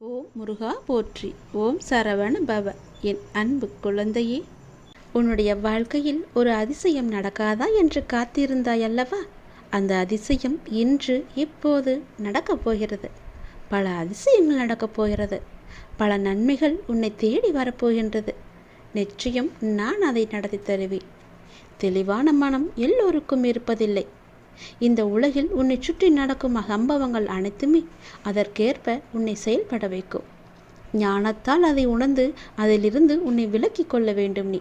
ஓம் முருகா போற்றி. ஓம் சரவண பவ. என் அன்பு குழந்தையே, உன்னுடைய வாழ்க்கையில் ஒரு அதிசயம் நடக்காதா என்று காத்திருந்தாய் அல்லவா? அந்த அதிசயம் இன்று இப்போது நடக்கப் போகிறது. பல அதிசயங்கள் நடக்கப் போகிறது. பல நன்மைகள் உன்னை தேடி வரப்போகின்றது. நிச்சயம் நான் அதை நடத்தி தருவேன். தெளிவான மனம் எல்லோருக்கும் இருப்பதில்லை. இந்த உலகில் உன்னை சுற்றி நடக்கும் சம்பவங்கள் அனைத்துமே அதற்கேற்ப உன்னை செயல்பட வைக்கும். ஞானத்தால் அதை உணர்ந்து அதிலிருந்து உன்னை விலக்கி கொள்ள வேண்டும். நீ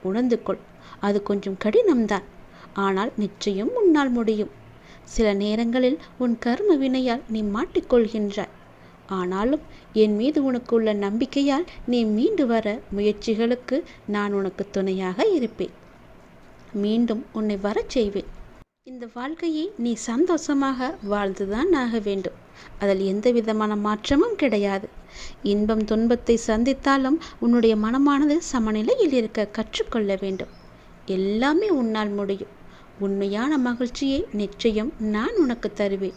உணர்ந்து கொள். அது கொஞ்சம் கடினம்தான், ஆனால் நிச்சயம் உன்னால் முடியும். சில நேரங்களில் உன் கர்ம வினையால் நீ மாட்டிக்கொள்கின்றாய். ஆனாலும் என் மீது உனக்கு உள்ள நம்பிக்கையால் நீ மீண்டு வர முயற்சிகளுக்கு நான் உனக்கு துணையாக இருப்பேன். மீண்டும் உன்னை வரச் செய்வேன். இந்த வாழ்க்கையை நீ சந்தோஷமாக வாழ்ந்துதான் ஆக வேண்டும். அதில் எந்த விதமான மாற்றமும் கிடையாது. இன்பம் துன்பத்தை சந்தித்தாலும் உன்னுடைய மனமானது சமநிலையில் இருக்க கற்றுக்கொள்ள வேண்டும். எல்லாமே உன்னால் முடியும். உண்மையான மகிழ்ச்சியை நிச்சயம் நான் உனக்கு தருவேன்.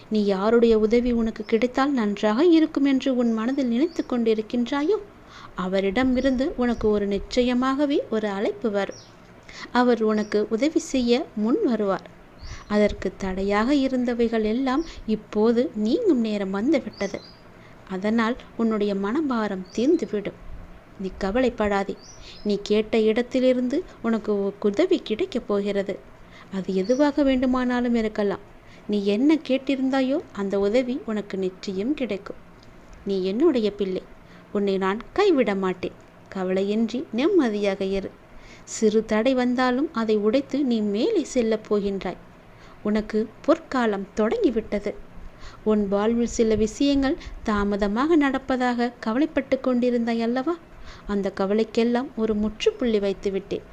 நீ யாருடைய உதவி உனக்கு கிடைத்தால் நன்றாக இருக்கும் என்று உன் மனதில் நினைத்து கொண்டிருக்கின்றாயோ, அவரிடமிருந்து உனக்கு ஒரு நிச்சயமாகவே ஒரு அழைப்பு வரும். அவர் உனக்கு உதவி செய்ய முன் வருவார். அதற்கு தடையாக இருந்தவைகள் எல்லாம் இப்போது நீங்கும் நேரம் வந்துவிட்டது. அதனால் உன்னுடைய மனபாரம் தீர்ந்துவிடும். நீ கவலைப்படாதே. நீ கேட்ட இடத்திலிருந்து உனக்கு உதவி கிடைக்கப் போகிறது. அது எதுவாக வேண்டுமானாலும் இருக்கலாம். நீ என்ன கேட்டிருந்தாயோ அந்த உதவி உனக்கு நிச்சயம் கிடைக்கும். நீ என்னுடைய பிள்ளை. உன்னை நான் கைவிட மாட்டேன். கவலையின்றி நிம்மதியாக இரு. சிறு தடை வந்தாலும் அதை உடைத்து நீ மேலே செல்லப் போகின்றாய். உனக்கு பொற்காலம் தொடங்கிவிட்டது. உன் வாழ்வில் சில விஷயங்கள் தாமதமாக நடப்பதாக கவலைப்பட்டு கொண்டிருந்தாய் அல்லவா? அந்த கவலைக்கெல்லாம் ஒரு முற்றுப்புள்ளி வைத்து விட்டேன்.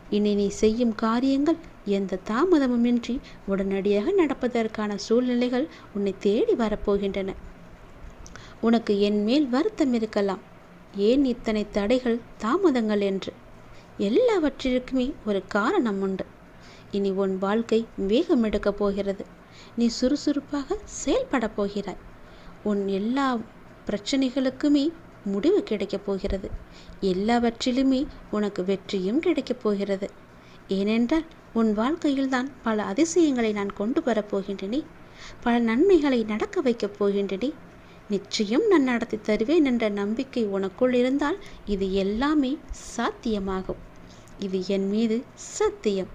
இனி நீ செய்யும் காரியங்கள் எந்த தாமதமுமின்றி உடனடியாக நடப்பதற்கான சூழ்நிலைகள் உன்னை தேடி வரப்போகின்றன. உனக்கு என் மேல் வருத்தம் இருக்கலாம். ஏன் இத்தனை தடைகள் தாமதங்கள் என்று? எல்லாவற்றிற்குமே ஒரு காரணம் உண்டு. இனி உன் வாழ்க்கை வேகம் எடுக்கப் போகிறது. நீ சுறுசுறுப்பாக செயல்பட போகிறாய். உன் எல்லா பிரச்சனைகளுக்குமே முடிவு கிடைக்கப் போகிறது. எல்லாவற்றிலுமே உனக்கு வெற்றியும் கிடைக்கப் போகிறது. ஏனென்றால் உன் வாழ்க்கையில்தான் பல அதிசயங்களை நான் கொண்டு வரப்போகின்றனே. பல நன்மைகளை நடக்க வைக்கப் போகின்றனே. நிச்சயம் நான் நடத்தி தருவேன் என்ற நம்பிக்கை உனக்குள் இருந்தால் இது எல்லாமே சாத்தியமாகும். இது என் மீது சத்தியம்.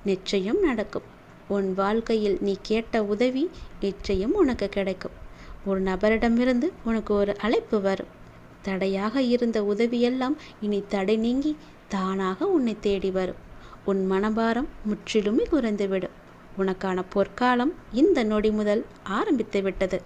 நிச்சயம் நடக்கும். உன் வாழ்க்கையில் நீ கேட்ட உதவி நிச்சயம் உனக்கு கிடைக்கும். ஒரு நபரிடமிருந்து உனக்கு ஒரு அழைப்பு வரும். தடையாக இருந்த உதவியெல்லாம் இனி தடை நீங்கி தானாக உன்னை தேடி வரும். உன் மனபாரம் முற்றிலுமே குறைந்துவிடும். உனக்கான பொற்காலம் இந்த நொடி முதல் ஆரம்பித்து விட்டது.